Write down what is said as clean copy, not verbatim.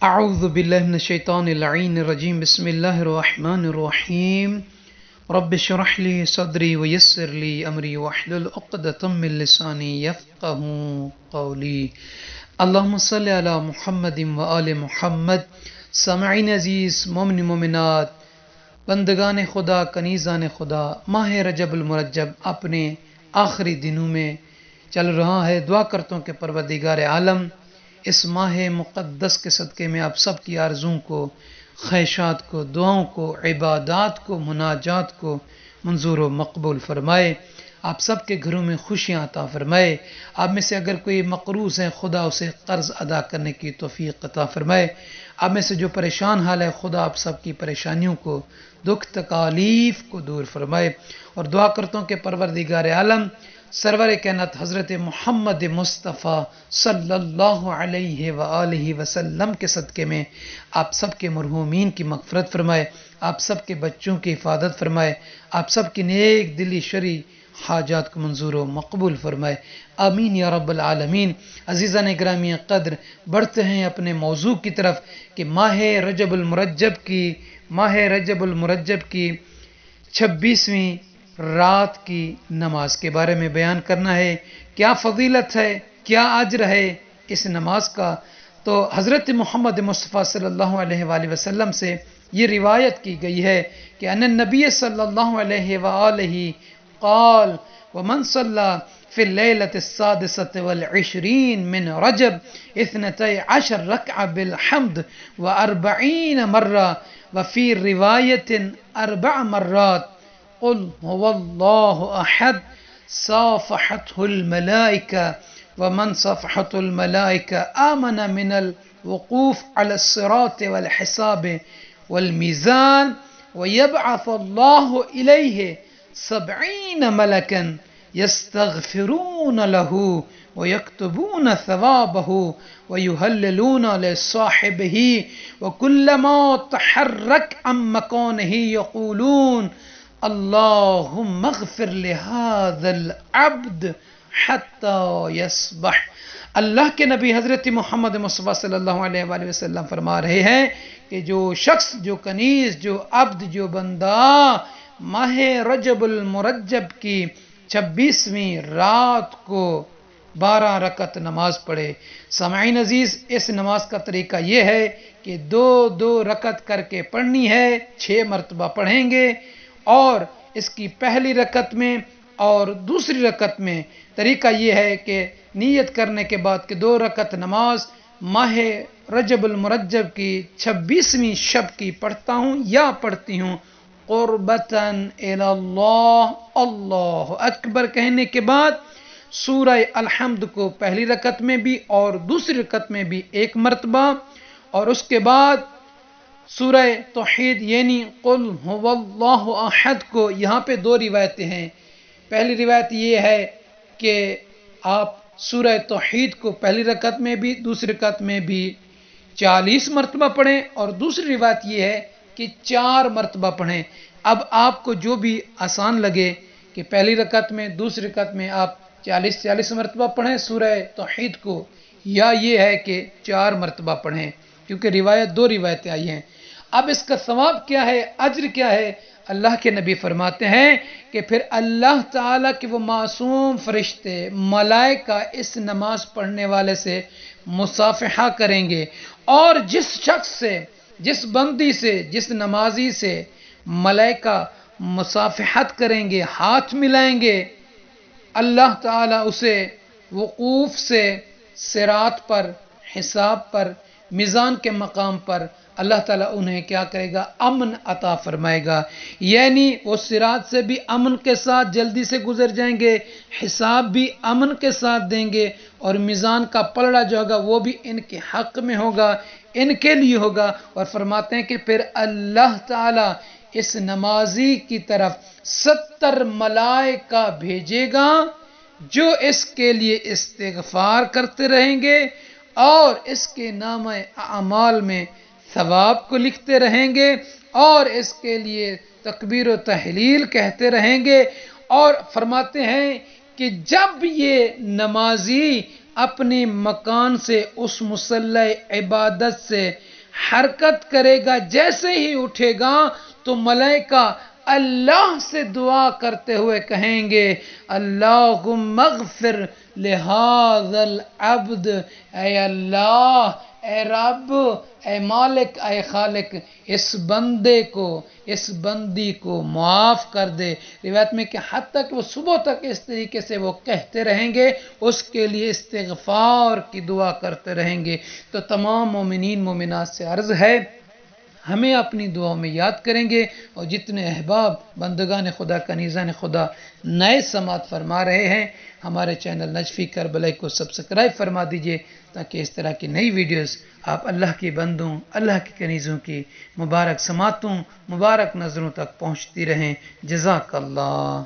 اعوذ باللہ من الشیطان اللعین الرجیم بسم اللہ الرحمن الرحیم رب اشرح لی صدری ویسر لی امری واحلل عقدۃ من لسانی یفقهوا قولی اللہم صلی علی محمد وآل محمد۔ سامعین عزیز، مومن مومنات، بندگان خدا، کنیزان خدا، ماہ رجب المرجب اپنے آخری دنوں میں چل رہا ہے۔ دعا کرتا ہوں کہ پروردگار عالم اس ماہ مقدس کے صدقے میں آپ سب کی آرزوں کو، خواہشات کو، دعاؤں کو، عبادات کو، مناجات کو منظور و مقبول فرمائے۔ آپ سب کے گھروں میں خوشیاں عطا فرمائے۔ آپ میں سے اگر کوئی مقروض ہے، خدا اسے قرض ادا کرنے کی توفیق عطا فرمائے۔ آپ میں سے جو پریشان حال ہے، خدا آپ سب کی پریشانیوں کو، دکھ تکالیف کو دور فرمائے۔ اور دعا کرتا ہوں کہ پروردگار عالم سرور کائنات حضرت محمد مصطفیٰ صلی اللہ علیہ وآلہ وسلم کے صدقے میں آپ سب کے مرحومین کی مغفرت فرمائے، آپ سب کے بچوں کی حفاظت فرمائے، آپ سب کی نیک دلی شرعی حاجات کو منظور و مقبول فرمائے، آمین یا رب العالمین۔ عزیزان گرامی قدر، بڑھتے ہیں اپنے موضوع کی طرف کہ ماہ رجب المرجب کی 26ویں رات کی نماز کے بارے میں بیان کرنا ہے۔ کیا فضیلت ہے، کیا اجر ہے اس نماز کا؟ تو حضرت محمد مصطفیٰ صلی اللہ علیہ وآلہ وسلم سے یہ روایت کی گئی ہے کہ ان النبی صلی اللہ علیہ وآلہ قال ومن صلی في الليلة السادسة والعشرين من رجب 12 ركعة بالحمد و40 مرة وفي رواية 4 مرات قل هو الله أحد صافحته الملائكة ومن صافحته الملائكة آمن من الوقوف على الصراط والحساب والميزان ويبعث الله إليه 70 ملكا يستغفرون له ويكتبون ثوابه ويهللون لصاحبه وكلما تحرك عن مكانه يقولون اللهم اغفر لهذا العبد حتى يصبح۔ اللہ کے نبی حضرت محمد مصطفیٰ صلی اللہ علیہ وآلہ وسلم فرما رہے ہیں کہ جو شخص، جو کنیز، جو عبد، جو بندہ ماہ رجب المرجب کی 26ویں رات کو 12 رکعت نماز پڑھے۔ سامعین عزیز، اس نماز کا طریقہ یہ ہے کہ 2 رکعت کر کے پڑھنی ہے، 6 مرتبہ پڑھیں گے، اور اس کی پہلی رکعت میں اور دوسری رکعت میں طریقہ یہ ہے کہ نیت کرنے کے بعد کہ 2 رکعت نماز ماہ رجب المرجب کی 26ویں شب کی پڑھتا ہوں یا پڑھتی ہوں، قربتاً الی اللہ، اللہ اکبر کہنے کے بعد سورہ الحمد کو پہلی رکعت میں بھی اور دوسری رکعت میں بھی 1 مرتبہ، اور اس کے بعد سورہ توحید یعنی قل هو اللہ احد کو، یہاں پہ 2 روایتیں ہیں۔ پہلی روایت یہ ہے کہ آپ سورہ توحید کو پہلی رکعت میں بھی دوسری رکعت میں بھی 40 مرتبہ پڑھیں، اور دوسری روایت یہ ہے کہ 4 مرتبہ پڑھیں۔ اب آپ کو جو بھی آسان لگے کہ پہلی رکعت میں دوسری رکعت میں آپ 40 مرتبہ پڑھیں سورہ توحید کو، یا یہ ہے کہ 4 مرتبہ پڑھیں، کیونکہ 2 روایتیں آئی ہیں۔ اب اس کا ثواب کیا ہے، اجر کیا ہے؟ اللہ کے نبی فرماتے ہیں کہ پھر اللہ تعالیٰ کے وہ معصوم فرشتے، ملائکہ اس نماز پڑھنے والے سے مصافحہ کریں گے، اور جس شخص سے، جس بندی سے، جس نمازی سے ملائکہ مصافحت کریں گے، ہاتھ ملائیں گے، اللہ تعالیٰ اسے وقوف سے صراط پر، حساب پر، میزان کے مقام پر اللہ تعالیٰ انہیں کیا کرے گا؟ امن عطا فرمائے گا، یعنی وہ صراط سے بھی امن کے ساتھ جلدی سے گزر جائیں گے، حساب بھی امن کے ساتھ دیں گے، اور میزان کا پلڑا جو ہوگا وہ بھی ان کے حق میں ہوگا، ان کے لیے ہوگا۔ اور فرماتے ہیں کہ پھر اللہ تعالیٰ اس نمازی کی طرف 70 ملائکہ بھیجے گا جو اس کے لیے استغفار کرتے رہیں گے اور اس کے نامہ اعمال میں ثواب کو لکھتے رہیں گے، اور اس کے لیے تکبیر و تحلیل کہتے رہیں گے۔ اور فرماتے ہیں کہ جب یہ نمازی اپنے مکان سے، اس مصلی عبادت سے حرکت کرے گا، جیسے ہی اٹھے گا تو ملائکہ اللہ سے دعا کرتے ہوئے کہیں گے اللہم اغفر لہذا العبد، اے اللہ، اے رب، اے مالک، اے خالق، اس بندے کو، اس بندی کو معاف کر دے۔ روایت میں کہ حتیٰ کہ وہ صبح تک اس طریقے سے وہ کہتے رہیں گے، اس کے لیے استغفار کی دعا کرتے رہیں گے۔ تو تمام مومنین مومنات سے عرض ہے ہمیں اپنی دعاؤں میں یاد کریں گے، اور جتنے احباب بندگان خدا کنیزان خدا نئے سماعت فرما رہے ہیں ہمارے چینل نجفی کربلائی کو سبسکرائب فرما دیجئے، تاکہ اس طرح کی نئی ویڈیوز آپ اللہ کی بندوں، اللہ کی کنیزوں کی مبارک سماعتوں، مبارک نظروں تک پہنچتی رہیں۔ جزاک اللہ۔